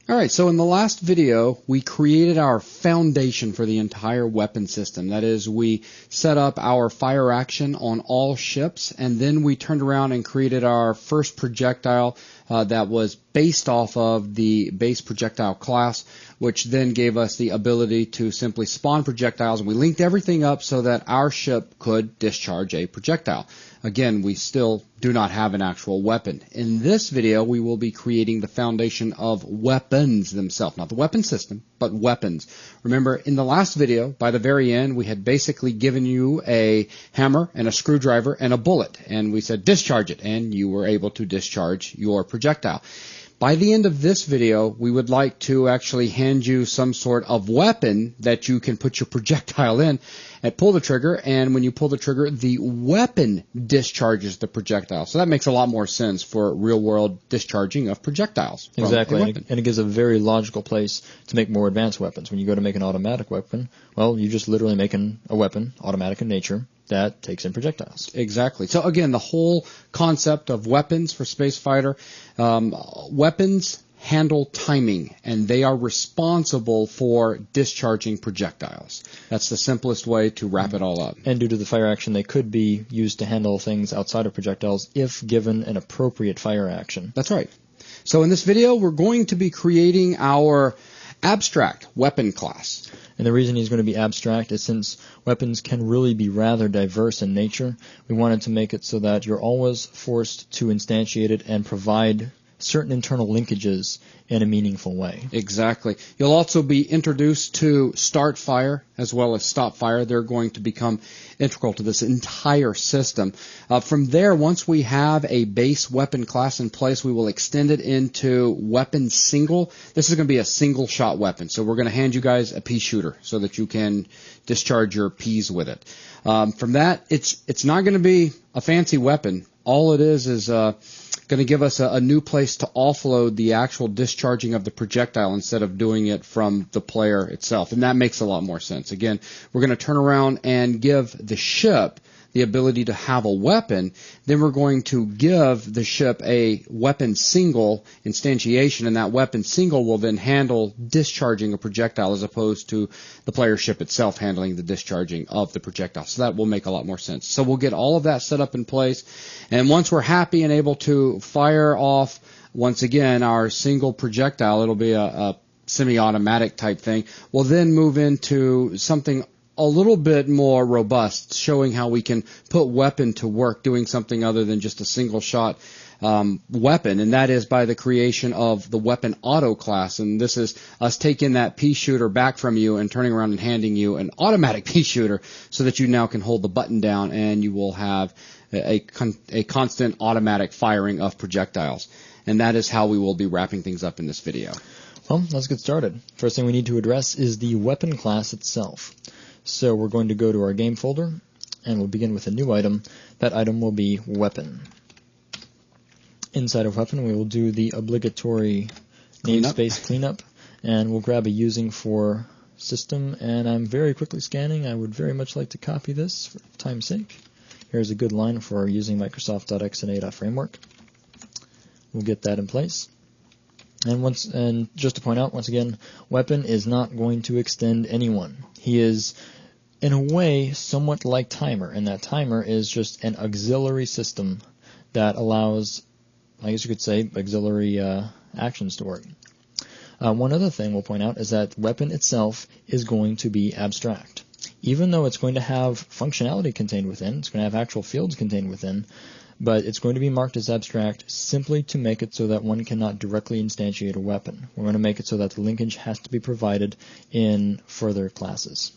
Alright, so in the last video, we created our foundation for the entire weapon system. That is, we set up our fire action on all ships, and then we turned around and created our first projectile that was based off of the base projectile class, which then gave us the ability to simply spawn projectiles, and we linked everything up so that our ship could discharge a projectile. Again, we still do not have an actual weapon. In this video, we will be creating the foundation of weapons themselves. Not the weapon system, but weapons. Remember, in the last video, by the very end, we had basically given you a hammer and a screwdriver and a bullet. And we said, discharge it. And you were able to discharge your projectile. By the end of this video, we would like to actually hand you some sort of weapon that you can put your projectile in and pull the trigger, and when you pull the trigger, the weapon discharges the projectile. So that makes a lot more sense for real-world discharging of projectiles. Exactly, and it gives a very logical place to make more advanced weapons. When you go to make an automatic weapon, well, you're just literally making a weapon, automatic in nature, that takes in projectiles. Exactly. So again, the whole concept of weapons for Space Fighter, weapons handle timing, and they are responsible for discharging projectiles. That's the simplest way to wrap it all up. And due to the fire action, they could be used to handle things outside of projectiles if given an appropriate fire action. That's right. So in this video, we're going to be creating our abstract weapon class. And the reason he's going to be abstract is since weapons can really be rather diverse in nature, we wanted to make it so that you're always forced to instantiate it and provide certain internal linkages in a meaningful way. Exactly. You'll also be introduced to start fire as well as stop fire. They're going to become integral to this entire system. From there, once we have a base weapon class in place, we will extend it into weapon single. This is going to be a single shot weapon. So we're going to hand you guys a pea shooter so that you can discharge your peas with it. From that, it's not going to be a fancy weapon. All it is going to give us a new place to offload the actual discharging of the projectile instead of doing it from the player itself. And that makes a lot more sense. Again, we're going to turn around and give the ship the ability to have a weapon. Then we're going to give the ship a weapon single instantiation, and that weapon single will then handle discharging a projectile as opposed to the player ship itself handling the discharging of the projectile. So that will make a lot more sense. So we'll get all of that set up in place, and once we're happy and able to fire off, once again, our single projectile, it'll be a semi-automatic type thing, we'll then move into something a little bit more robust, showing how we can put weapon to work doing something other than just a single shot weapon, and that is by the creation of the weapon auto class. And this is us taking that pea shooter back from you and turning around and handing you an automatic pea shooter so that you now can hold the button down and you will have a constant automatic firing of projectiles. And that is how we will be wrapping things up in this video. Well, let's get started. First thing we need to address is the weapon class itself. So we're going to go to our game folder, and we'll begin with a new item. That item will be weapon. Inside of weapon, we will do the obligatory namespace cleanup, and we'll grab a using for system. And I'm very quickly scanning. I would very much like to copy this for time's sake. Here's a good line for using Microsoft.xna.framework. We'll get that in place. And just to point out, once again, weapon is not going to extend anyone. He is, in a way, somewhat like timer, and that timer is just an auxiliary system that allows, I guess you could say, auxiliary actions to work. One other thing we'll point out is that weapon itself is going to be abstract. Even though it's going to have functionality contained within, it's going to have actual fields contained within, but it's going to be marked as abstract simply to make it so that one cannot directly instantiate a weapon. We're going to make it so that the linkage has to be provided in further classes.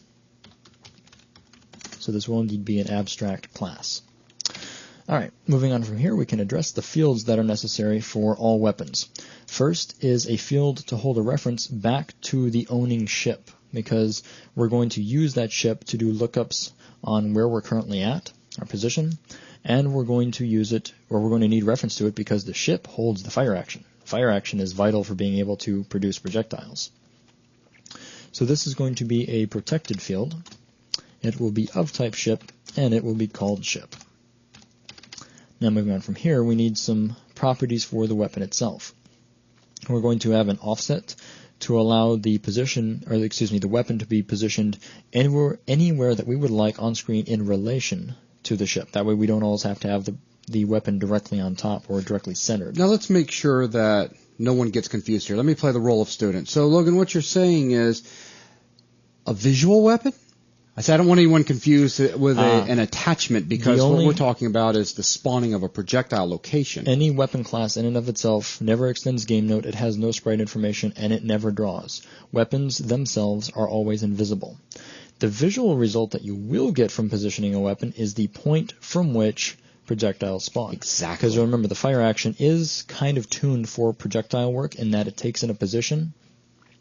So this will indeed be an abstract class. Alright, moving on from here, we can address the fields that are necessary for all weapons. First is a field to hold a reference back to the owning ship, because we're going to use that ship to do lookups on where we're currently at, our position, and we're going to use it, or we're going to need reference to it because the ship holds the fire action. Fire action is vital for being able to produce projectiles. So this is going to be a protected field. It will be of type ship, and it will be called ship. Now moving on from here, we need some properties for the weapon itself. We're going to have an offset to allow the the weapon to be positioned anywhere that we would like on screen in relation to the ship. That way we don't always have to have the weapon directly on top or directly centered. Now let's make sure that no one gets confused here. Let me play the role of student. So Logan, what you're saying is a visual weapon? I said I don't want anyone confused with an attachment, because what we're talking about is the spawning of a projectile location. Any weapon class in and of itself never extends game note, it has no sprite information, and it never draws. Weapons themselves are always invisible. The visual result that you will get from positioning a weapon is the point from which projectiles spawn. Exactly. Because remember, the fire action is kind of tuned for projectile work in that it takes in a position,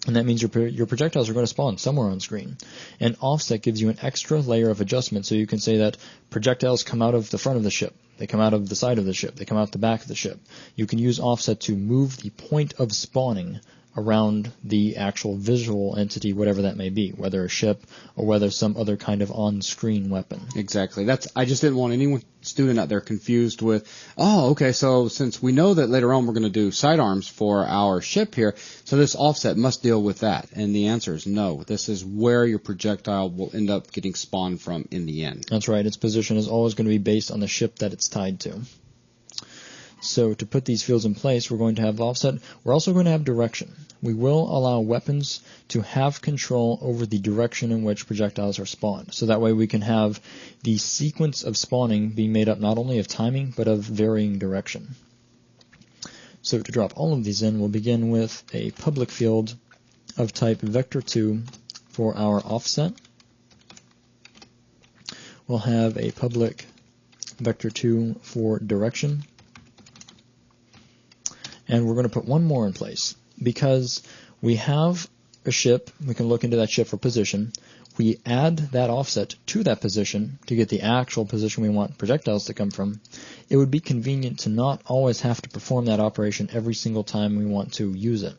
and that means your projectiles are going to spawn somewhere on screen. And offset gives you an extra layer of adjustment, so you can say that projectiles come out of the front of the ship, they come out of the side of the ship, they come out the back of the ship. You can use offset to move the point of spawning around the actual visual entity, whatever that may be, whether a ship or whether some other kind of on-screen weapon. Exactly. I just didn't want any student out there confused with, oh, okay, so since we know that later on we're going to do sidearms for our ship here, so this offset must deal with that. And the answer is no. This is where your projectile will end up getting spawned from in the end. That's right. Its position is always going to be based on the ship that it's tied to. So to put these fields in place, we're going to have offset. We're also going to have direction. We will allow weapons to have control over the direction in which projectiles are spawned. So that way we can have the sequence of spawning be made up not only of timing, but of varying direction. So to drop all of these in, we'll begin with a public field of type vector2 for our offset. We'll have a public vector2 for direction. And we're going to put one more in place. Because we have a ship, we can look into that ship for position. We add that offset to that position to get the actual position we want projectiles to come from. It would be convenient to not always have to perform that operation every single time we want to use it.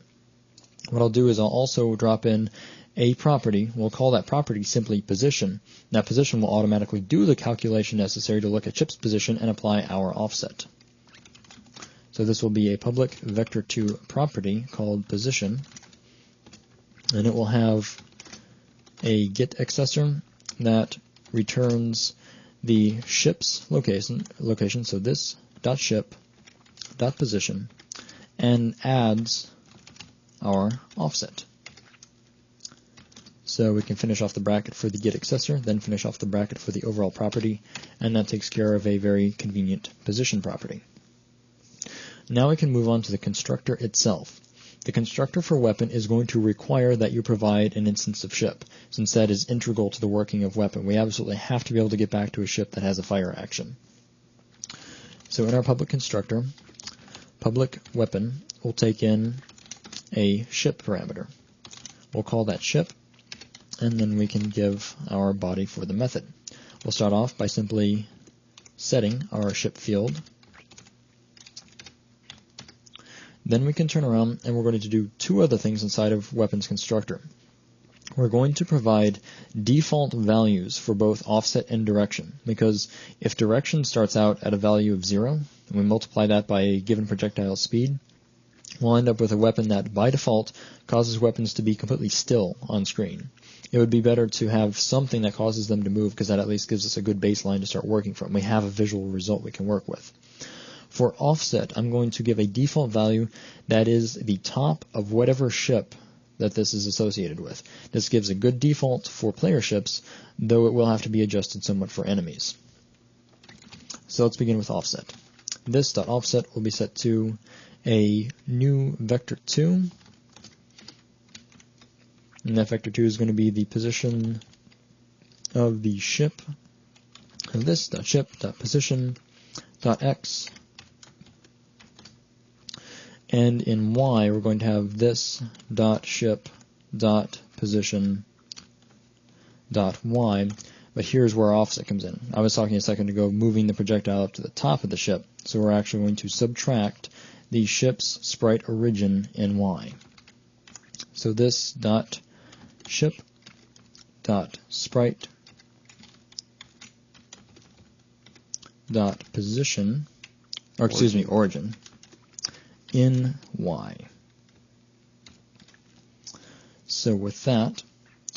What I'll do is I'll also drop in a property. We'll call that property simply position. That position will automatically do the calculation necessary to look at ship's position and apply our offset. So this will be a public vector2 property called position, and it will have a get accessor that returns the ship's location, so this .ship .position, and adds our offset. So we can finish off the bracket for the get accessor, then finish off the bracket for the overall property, and that takes care of a very convenient position property. Now we can move on to the constructor itself. The constructor for weapon is going to require that you provide an instance of ship, since that is integral to the working of weapon. We absolutely have to be able to get back to a ship that has a fire action. So in our public constructor, public weapon will take in a ship parameter. We'll call that ship, and then we can give our body for the method. We'll start off by simply setting our ship field. Then we can turn around and we're going to do two other things inside of weapons constructor. We're going to provide default values for both offset and direction, because if direction starts out at a value of 0, and we multiply that by a given projectile speed, we'll end up with a weapon that by default causes weapons to be completely still on screen. It would be better to have something that causes them to move, because that at least gives us a good baseline to start working from. We have a visual result we can work with. For offset, I'm going to give a default value that is the top of whatever ship that this is associated with. This gives a good default for player ships, though it will have to be adjusted somewhat for enemies. So let's begin with offset. This .offset will be set to a new vector2, and that vector2 is going to be the position of the ship, and this .ship.position.x. And in Y, we're going to have this .ship.position.y, but here's where our offset comes in. I was talking a second ago moving the projectile up to the top of the ship, so we're actually going to subtract the ship's sprite origin in Y. So this .ship.sprite.position, or excuse me, origin, in Y. So with that,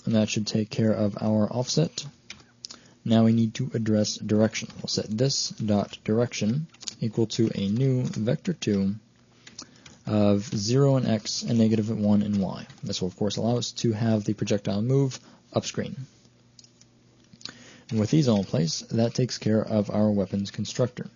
and that should take care of our offset. Now we need to address direction. We'll set this dot direction equal to a new vector2 of 0 in x and -1 in y. This will of course allow us to have the projectile move upscreen. And with these all in place, that takes care of our weapons constructor.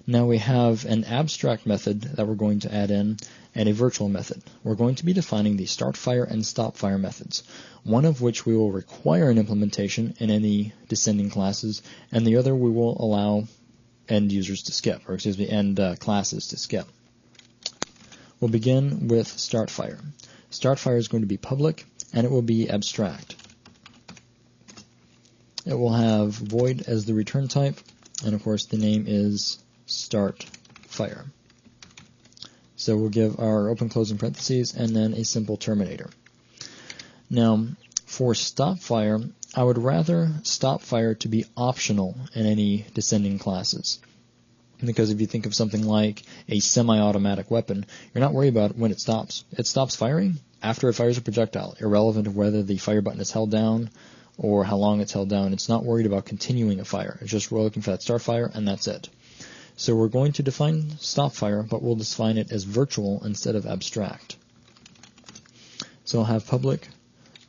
Now we have an abstract method that we're going to add in and a virtual method. We're going to be defining the start fire and stop fire methods, one of which we will require an implementation in any descending classes, and the other we will allow end users to skip, or excuse me, end classes to skip. We'll begin with start fire. Start fire is going to be public, and it will be abstract. It will have void as the return type, and of course the name is start fire. So we'll give our open closing parentheses and then a simple terminator. Now for stop fire, I would rather stop fire to be optional in any descending classes. Because if you think of something like a semi-automatic weapon, you're not worried about when it stops. It stops firing after it fires a projectile, irrelevant of whether the fire button is held down or how long it's held down. It's not worried about continuing a fire. It's just we're looking for that start fire, and that's it. So we're going to define stop fire, but we'll define it as virtual instead of abstract. So I'll have public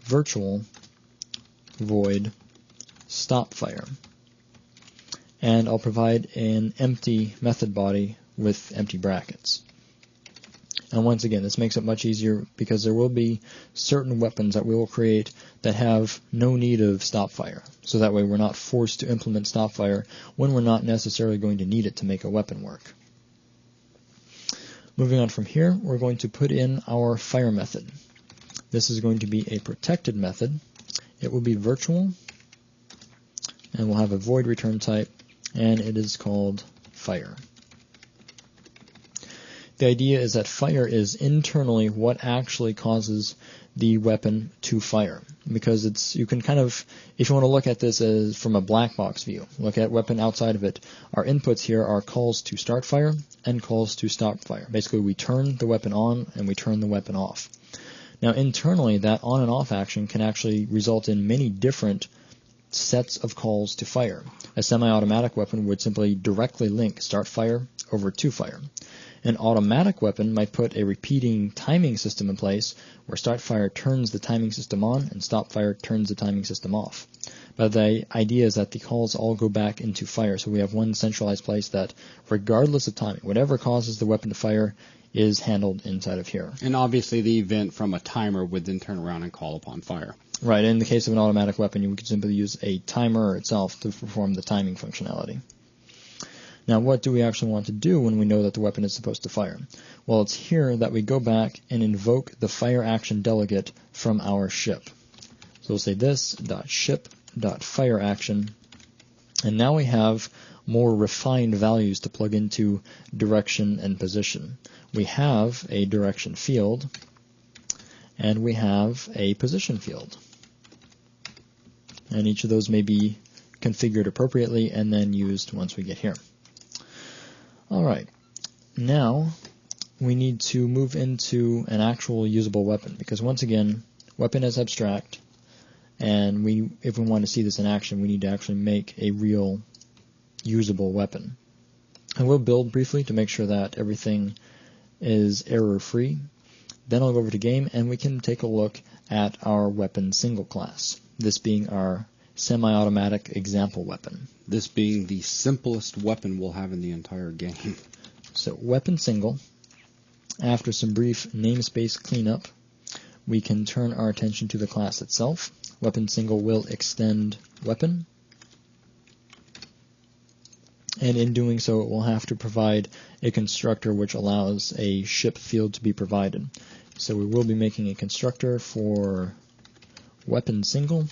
virtual void stop fire. And I'll provide an empty method body with empty brackets. And once again, this makes it much easier because there will be certain weapons that we will create that have no need of stop fire. So that way we're not forced to implement stop fire when we're not necessarily going to need it to make a weapon work. Moving on from here, we're going to put in our fire method. This is going to be a protected method. It will be virtual, and we'll have a void return type, and it is called fire. The idea is that fire is internally what actually causes the weapon to fire, because it's, you can kind of, if you want to look at this as from a black box view, look at weapon outside of it, our inputs here are calls to start fire and calls to stop fire. Basically we turn the weapon on and we turn the weapon off. Now internally that on and off action can actually result in many different sets of calls to fire. A semi-automatic weapon would simply directly link start fire over to fire. An automatic weapon might put a repeating timing system in place where start fire turns the timing system on and stop fire turns the timing system off. But the idea is that the calls all go back into fire, so we have one centralized place that, regardless of timing, whatever causes the weapon to fire is handled inside of here. And obviously the event from a timer would then turn around and call upon fire. Right, in the case of an automatic weapon, you could simply use a timer itself to perform the timing functionality. Now, what do we actually want to do when we know that the weapon is supposed to fire? Well, it's here that we go back and invoke the fire action delegate from our ship. So we'll say this.ship.fire action, and now we have more refined values to plug into direction and position. We have a direction field, and we have a position field. And each of those may be configured appropriately and then used once we get here. Alright, now we need to move into an actual usable weapon, because once again, weapon is abstract, and if we want to see this in action, we need to actually make a real usable weapon. And we'll build briefly to make sure that everything is error-free. Then I'll go over to game, and we can take a look at our weapon single class, this being our semi-automatic example weapon. This being the simplest weapon we'll have in the entire game. So weapon single, after some brief namespace cleanup, we can turn our attention to the class itself. Weapon single will extend weapon, and in doing so it will have to provide a constructor which allows a ship field to be provided. So we will be making a constructor for weapon single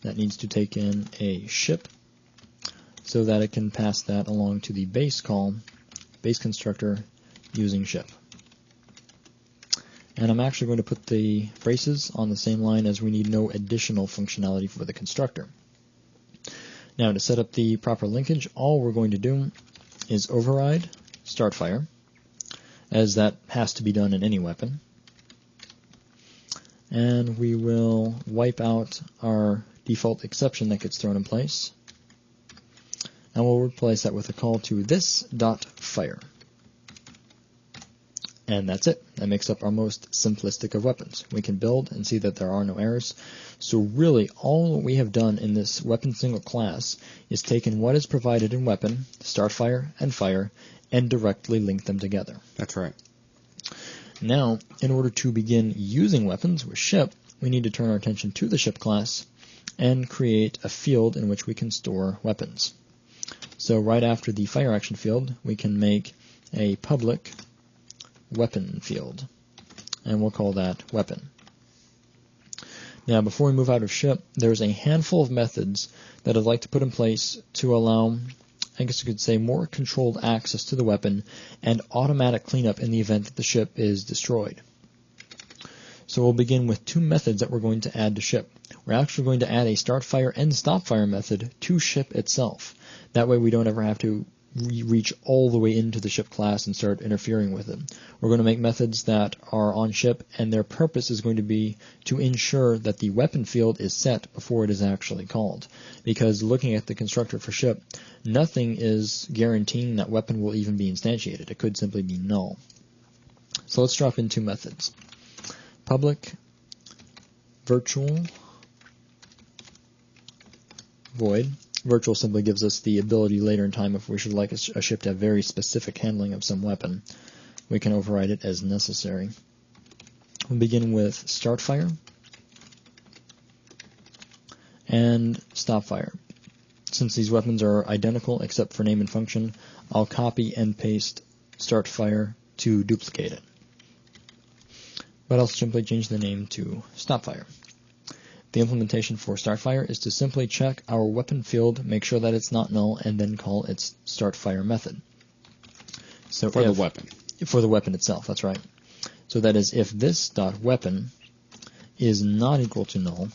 that needs to take in a ship so that it can pass that along to the base call, base constructor using ship. And I'm actually going to put the braces on the same line as we need no additional functionality for the constructor. Now to set up the proper linkage, all we're going to do is override start fire, as that has to be done in any weapon. and we will wipe out our default exception that gets thrown in place, and we'll replace that with a call to this.fire. And that's it. That makes up our most simplistic of weapons. We can build and see that there are no errors. So really, all we have done in this weapon single class is taken what is provided in weapon, start fire, and fire, and directly link them together. That's right. Now, in order to begin using weapons with ship, we need to turn our attention to the ship class and create a field in which we can store weapons. So right after the fire action field, we can make a public weapon field, and we'll call that weapon. Now, before we move out of ship, there's a handful of methods that I'd like to put in place to allow, I guess you could say, more controlled access to the weapon and automatic cleanup in the event that the ship is destroyed. So we'll begin with two methods that we're going to add to ship. We're actually going to add a start fire and stop fire method to ship itself. That way we don't ever have to reach all the way into the ship class and start interfering with it. We're going to make methods that are on ship, and their purpose is going to be to ensure that the weapon field is set before it is actually called. Because looking at the constructor for ship, nothing is guaranteeing that weapon will even be instantiated. It could simply be null. So let's drop in two methods. Public virtual void. Virtual simply gives us the ability later in time, if we should like a ship to have very specific handling of some weapon, we can override it as necessary. We'll begin with start fire and stop fire. Since these weapons are identical except for name and function, I'll copy and paste start fire to duplicate it. But I'll simply change the name to stop fire. The implementation for start fire is to simply check our weapon field, make sure that it's not null, and then call its start fire method. So for the weapon. For the weapon itself, that's right. So that is, if this.weapon is not equal to null,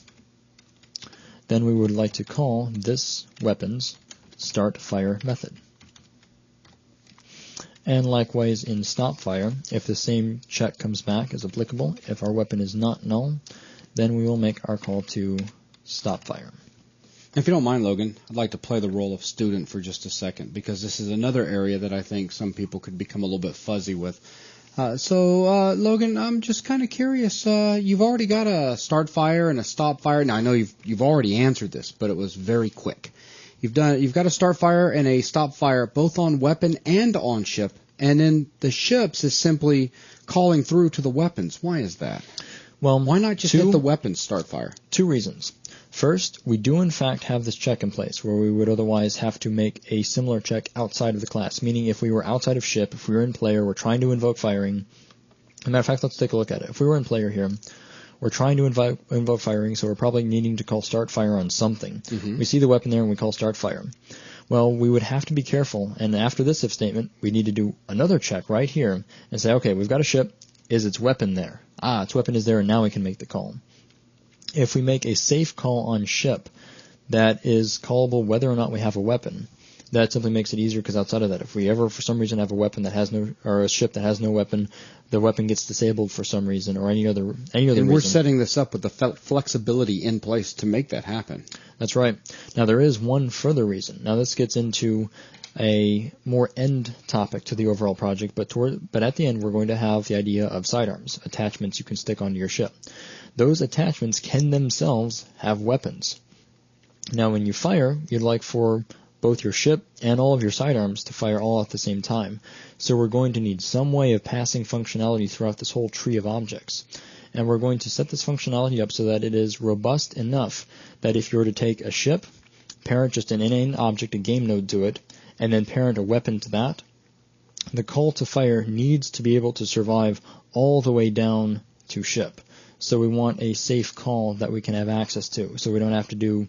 then we would like to call this weapon's start fire method. And likewise in stop fire, if the same check comes back as applicable, if our weapon is not null, then we will make our call to stop fire. If you don't mind, Logan, I'd like to play the role of student for just a second, because this is another area that I think some people could become a little bit fuzzy with. Logan, I'm just kind of curious. You've already got a start fire and a stop fire. Now, I know you've already answered this, but it was very quick. You've got a start fire and a stop fire both on weapon and on ship, and then the ships is simply calling through to the weapons. Why is that? Well, why not just hit the weapons start fire? Two reasons. First, we do in fact have this check in place where we would otherwise have to make a similar check outside of the class, meaning if we were outside of ship, if we were in player, we're trying to invoke firing. As a matter of fact, let's take a look at it. If we were in player here, we're trying to invoke firing, so we're probably needing to call start fire on something. Mm-hmm. We see the weapon there and we call start fire. Well, we would have to be careful, and after this if statement, we need to do another check right here and say, okay, we've got a ship. Is its weapon there? Its weapon is there, and now we can make the call. If we make a safe call on ship that is callable whether or not we have a weapon, that simply makes it easier, because outside of that, if we ever for some reason have a weapon that has no, or a ship that has no weapon, the weapon gets disabled for some reason or any other reason. We're setting this up with the flexibility in place to make that happen. That's right. Now there is one further reason. Now this gets into a more end topic to the overall project, but at the end we're going to have the idea of sidearms, attachments you can stick onto your ship. Those attachments can themselves have weapons. Now when you fire, you'd like for both your ship and all of your sidearms to fire all at the same time. So we're going to need some way of passing functionality throughout this whole tree of objects. And we're going to set this functionality up so that it is robust enough that if you were to take a ship, parent just an inane object, a game node to it, and then parent a weapon to that, the call to fire needs to be able to survive all the way down to ship. So we want a safe call that we can have access to, so we don't have to do,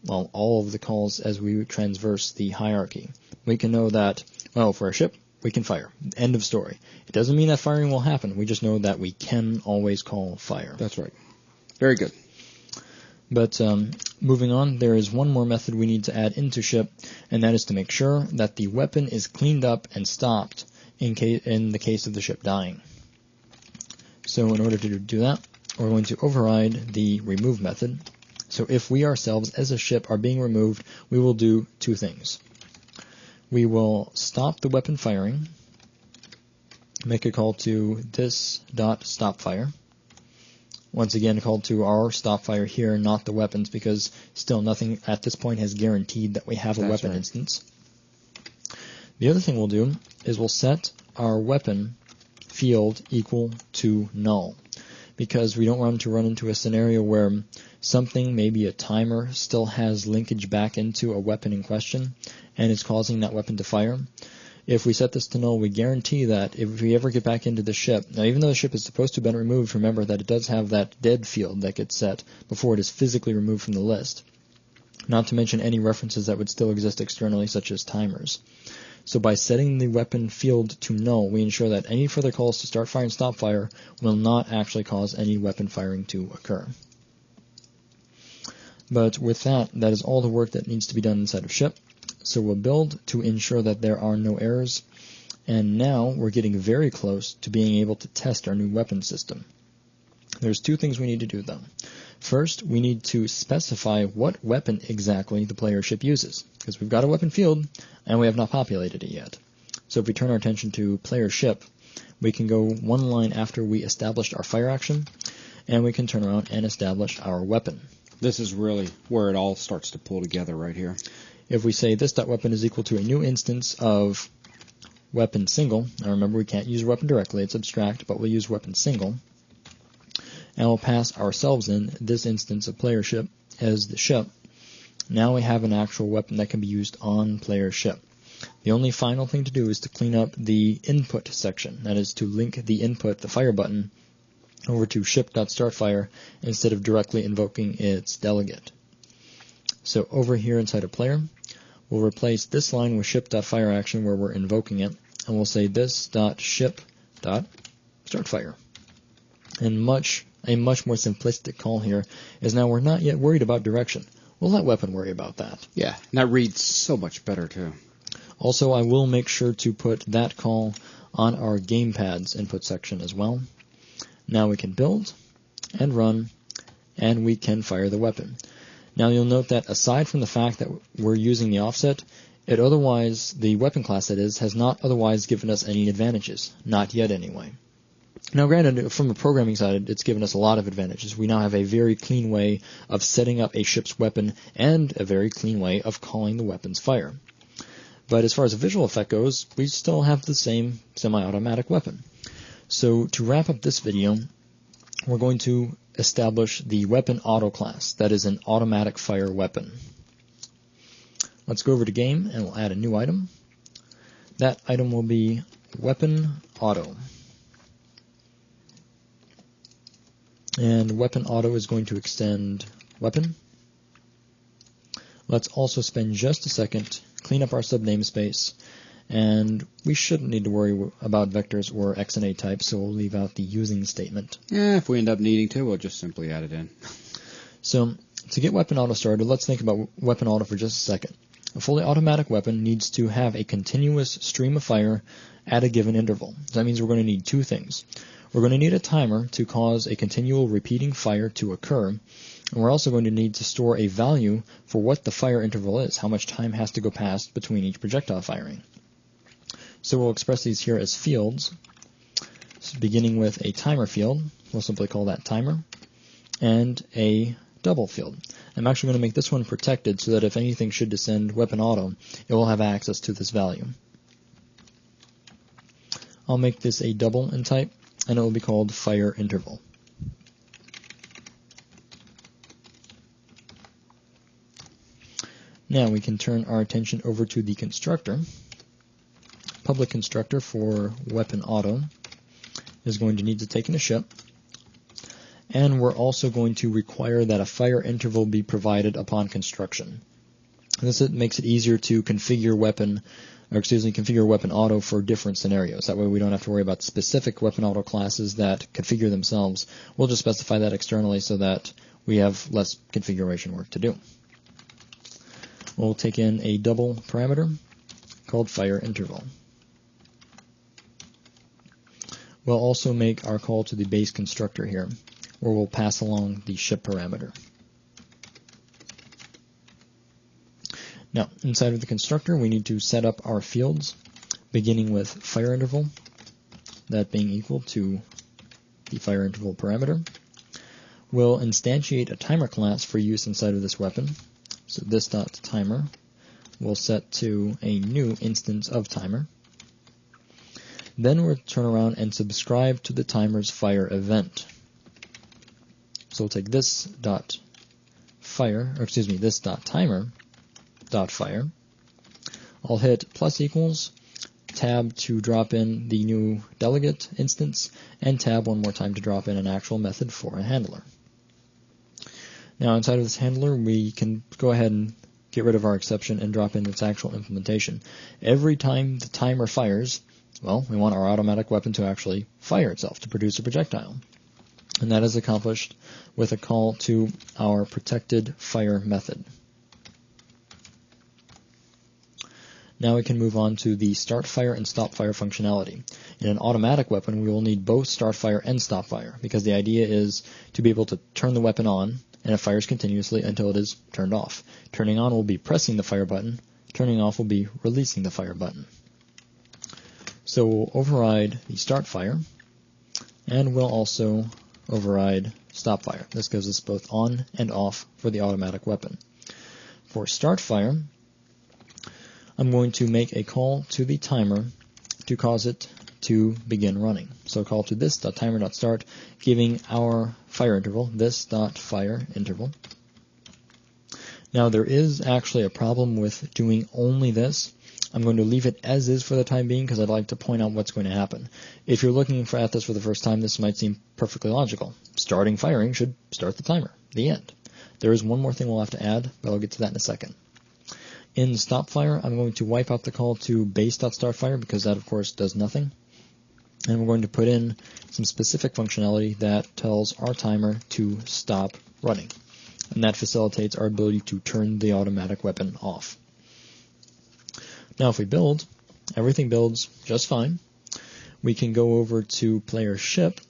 well, all of the calls as we transverse the hierarchy. We can know that, well, for a ship, we can fire. End of story. It doesn't mean that firing will happen. We just know that we can always call fire. That's right. Very good. But moving on, there is one more method we need to add into ship, and that is to make sure that the weapon is cleaned up and stopped in the case of the ship dying. So in order to do that, we're going to override the remove method. So if we ourselves as a ship are being removed, we will do two things. We will stop the weapon firing, make a call to this.stopFire. Once again, call to our stop fire here, not the weapons, because still nothing at this point has guaranteed that we have a weapon instance. The other thing we'll do is we'll set our weapon field equal to null, because we don't want to run into a scenario where something, maybe a timer, still has linkage back into a weapon in question and is causing that weapon to fire. If we set this to null, we guarantee that if we ever get back into the ship, now even though the ship is supposed to have been removed, remember that it does have that dead field that gets set before it is physically removed from the list, not to mention any references that would still exist externally, such as timers. So by setting the weapon field to null, we ensure that any further calls to start fire and stop fire will not actually cause any weapon firing to occur. But with that, that is all the work that needs to be done inside of ship. So we'll build to ensure that there are no errors, and now we're getting very close to being able to test our new weapon system. There's two things we need to do though. First, we need to specify what weapon exactly the player ship uses, because we've got a weapon field and we have not populated it yet. So if we turn our attention to player ship, we can go one line after we established our fire action, and we can turn around and establish our weapon. This is really where it all starts to pull together right here. If we say this.weapon is equal to a new instance of weapon single, now remember we can't use weapon directly, it's abstract, but we'll use weapon single, and we'll pass ourselves in this instance of player ship as the ship. Now we have an actual weapon that can be used on player ship. The only final thing to do is to clean up the input section, that is to link the input, the fire button, over to ship.startFire instead of directly invoking its delegate. So over here inside of player, we'll replace this line with ship.fireAction where we're invoking it, and we'll say this.ship.startFire. And a much more simplistic call here is now we're not yet worried about direction. We'll let weapon worry about that. Yeah, and that reads so much better too. Also, I will make sure to put that call on our gamepad's input section as well. Now we can build and run, and we can fire the weapon. Now you'll note that aside from the fact that we're using the offset, the weapon class that is, has not otherwise given us any advantages. Not yet anyway. Now granted, from a programming side, it's given us a lot of advantages. We now have a very clean way of setting up a ship's weapon and a very clean way of calling the weapon's fire. But as far as a visual effect goes, we still have the same semi-automatic weapon. So to wrap up this video, we're going to establish the weapon auto class. That is an automatic fire weapon. Let's go over to game and we'll add a new item. That item will be weapon auto. And weapon auto is going to extend weapon. Let's also spend just a second, clean up our sub namespace, and we shouldn't need to worry about vectors or XNA types, so we'll leave out the using statement. If we end up needing to, we'll just simply add it in. So to get weapon auto started, let's think about weapon auto for just a second. A fully automatic weapon needs to have a continuous stream of fire at a given interval. So that means we're going to need two things. We're going to need a timer to cause a continual repeating fire to occur, and we're also going to need to store a value for what the fire interval is, how much time has to go past between each projectile firing. So we'll express these here as fields, so beginning with a timer field. We'll simply call that timer, and a double field. I'm actually going to make this one protected so that if anything should descend weapon auto, it will have access to this value. I'll make this a double in type, and it will be called fire interval. Now we can turn our attention over to the constructor. Public constructor for weapon auto is going to need to take in a ship, and we're also going to require that a fire interval be provided upon construction. This makes it easier to configure weapon auto for different scenarios. That way we don't have to worry about specific weapon auto classes that configure themselves. We'll just specify that externally so that we have less configuration work to do. We'll take in a double parameter called fire interval. We'll also make our call to the base constructor here. where we'll pass along the ship parameter. Now, inside of the constructor, we need to set up our fields, beginning with fire interval, that being equal to the fire interval parameter. We'll instantiate a timer class for use inside of this weapon. So this.timer will set to a new instance of timer. Then we'll turn around and subscribe to the timer's fire event. So we'll take this.timer.fire. I'll hit plus equals, tab to drop in the new delegate instance, and tab one more time to drop in an actual method for a handler. Now inside of this handler, we can go ahead and get rid of our exception and drop in its actual implementation. Every time the timer fires, well, we want our automatic weapon to actually fire itself, to produce a projectile. And that is accomplished with a call to our protected fire method. Now we can move on to the start fire and stop fire functionality. In an automatic weapon, we will need both start fire and stop fire, because the idea is to be able to turn the weapon on, and it fires continuously until it is turned off. Turning on will be pressing the fire button, turning off will be releasing the fire button. So we'll override the start fire, and we'll also override stop fire. This gives us both on and off for the automatic weapon. For start fire, I'm going to make a call to the timer to cause it to begin running. So call to this.timer.start, giving our fire interval, this.fire interval. Now there is actually a problem with doing only this. I'm going to leave it as is for the time being because I'd like to point out what's going to happen. If you're looking at this for the first time, this might seem perfectly logical. Starting firing should start the timer. The end. There is one more thing we'll have to add, but I'll get to that in a second. In stop fire, I'm going to wipe out the call to base.startFire because that, of course, does nothing. And we're going to put in some specific functionality that tells our timer to stop running. And that facilitates our ability to turn the automatic weapon off. Now if we build, everything builds just fine. We can go over to player ship,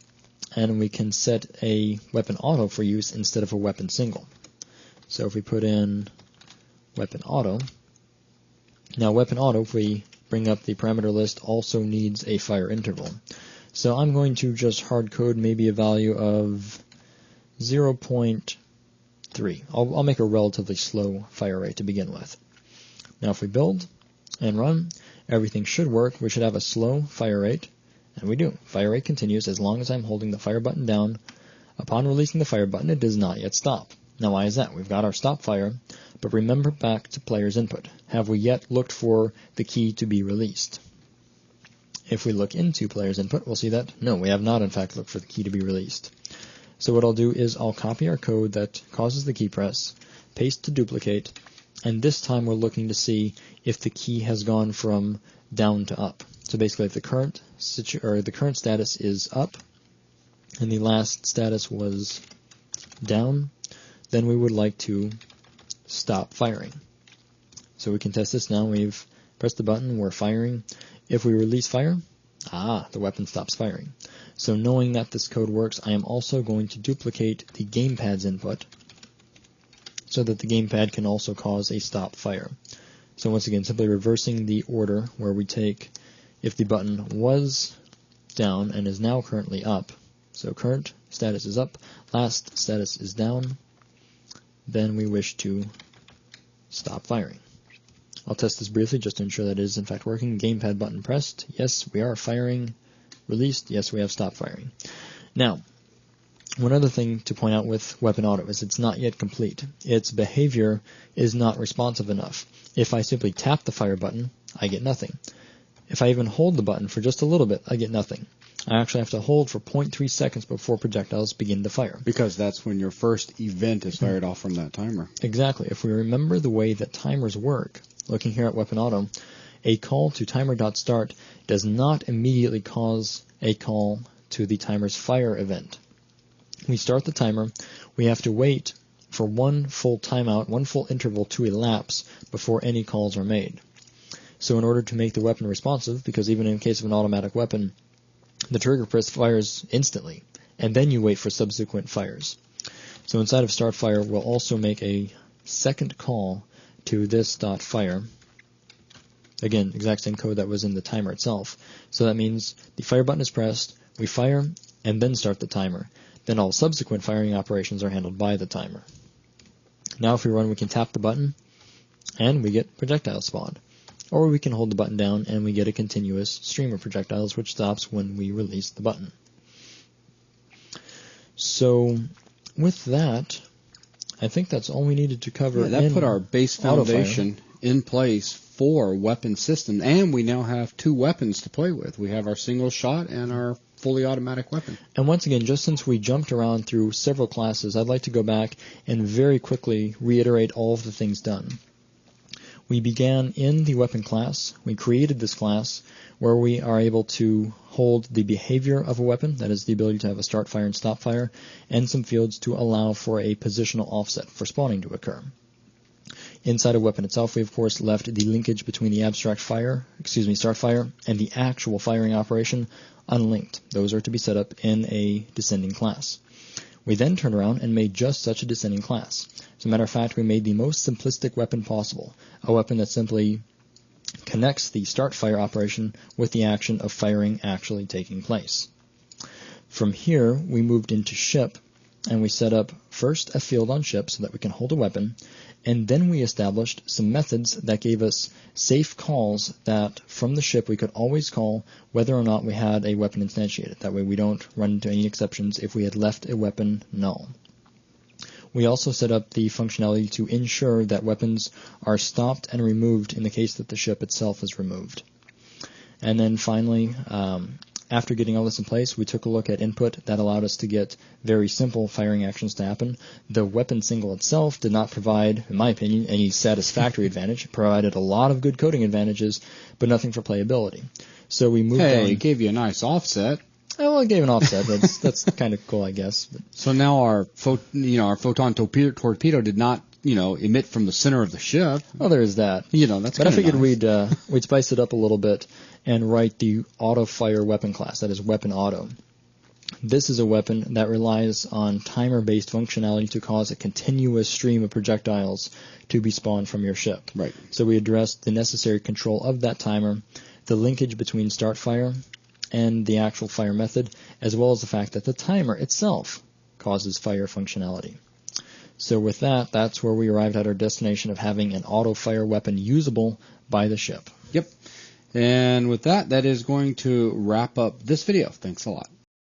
and we can set a weapon auto for use instead of a weapon single. So if we put in weapon auto, now weapon auto, if we bring up the parameter list, also needs a fire interval. So I'm going to just hard code maybe a value of 0.3. I'll make a relatively slow fire rate to begin with. Now if we build and run, everything should work. We should have a slow fire rate, and we do. Fire rate continues as long as I'm holding the fire button down. Upon releasing the fire button, it does not yet stop. Now why is that? We've got our stop fire, but remember back to player's input. Have we yet looked for the key to be released? If we look into player's input, we'll see that no, we have not in fact looked for the key to be released. So what I'll do is I'll copy our code that causes the key press, paste to duplicate, and this time we're looking to see if the key has gone from down to up. So basically if the current status is up and the last status was down, then we would like to stop firing. So we can test this now. We've pressed the button, we're firing. If we release fire, the weapon stops firing. So knowing that this code works, I am also going to duplicate the gamepad's input so that the gamepad can also cause a stop fire. So once again, simply reversing the order where we take if the button was down and is now currently up. So current status is up, last status is down, then we wish to stop firing. I'll test this briefly just to ensure that it is in fact working. Gamepad button pressed. Yes, we are firing. Released. Yes, we have stopped firing. Now, one other thing to point out with weapon auto is it's not yet complete. Its behavior is not responsive enough. If I simply tap the fire button, I get nothing. If I even hold the button for just a little bit, I get nothing. I actually have to hold for 0.3 seconds before projectiles begin to fire. Because that's when your first event is fired off from that timer. Exactly. If we remember the way that timers work, looking here at weapon auto, a call to timer.start does not immediately cause a call to the timer's fire event. We start the timer, we have to wait for one full timeout, one full interval to elapse before any calls are made. So in order to make the weapon responsive, because even in case of an automatic weapon, the trigger press fires instantly, and then you wait for subsequent fires. So inside of start fire, we'll also make a second call to this .fire. Again, exact same code that was in the timer itself. So that means the fire button is pressed, we fire, and then start the timer. Then all subsequent firing operations are handled by the timer. Now if we run, we can tap the button, and we get projectiles spawned. Or we can hold the button down, and we get a continuous stream of projectiles, which stops when we release the button. So with that, I think that's all we needed to cover. Yeah, that put our base foundation in place for weapon system, and we now have two weapons to play with. We have our single shot and our fully automatic weapon. And once again, just since we jumped around through several classes, I'd like to go back and very quickly reiterate all of the things done. We began in the weapon class. We created this class where we are able to hold the behavior of a weapon, that is the ability to have a start fire and stop fire, and some fields to allow for a positional offset for spawning to occur. Inside a weapon itself, we of course left the linkage between the abstract start fire, and the actual firing operation unlinked. Those are to be set up in a descending class. We then turned around and made just such a descending class. As a matter of fact, we made the most simplistic weapon possible, a weapon that simply connects the start fire operation with the action of firing actually taking place. From here, we moved into ship, and we set up first a field on ship so that we can hold a weapon, and then we established some methods that gave us safe calls that from the ship we could always call whether or not we had a weapon instantiated. That way we don't run into any exceptions if we had left a weapon null. We also set up the functionality to ensure that weapons are stopped and removed in the case that the ship itself is removed. And then finally, after getting all this in place, we took a look at input that allowed us to get very simple firing actions to happen. The weapon single itself did not provide, in my opinion, any satisfactory advantage. It provided a lot of good coding advantages, but nothing for playability. So we moved on. Hey, it gave you a nice offset. Oh, well, it gave an offset. That's kind of cool, I guess. But. So now our photon torpedo did not emit from the center of the ship. Well, there is that. That's. But I figured nice. we'd spice it up a little bit and write the auto fire weapon class. That is weapon auto. This is a weapon that relies on timer-based functionality to cause a continuous stream of projectiles to be spawned from your ship. Right. So we addressed the necessary control of that timer, the linkage between start fire and the actual fire method, as well as the fact that the timer itself causes fire functionality. So with that, that's where we arrived at our destination of having an auto-fire weapon usable by the ship. Yep. And with that, that is going to wrap up this video. Thanks a lot.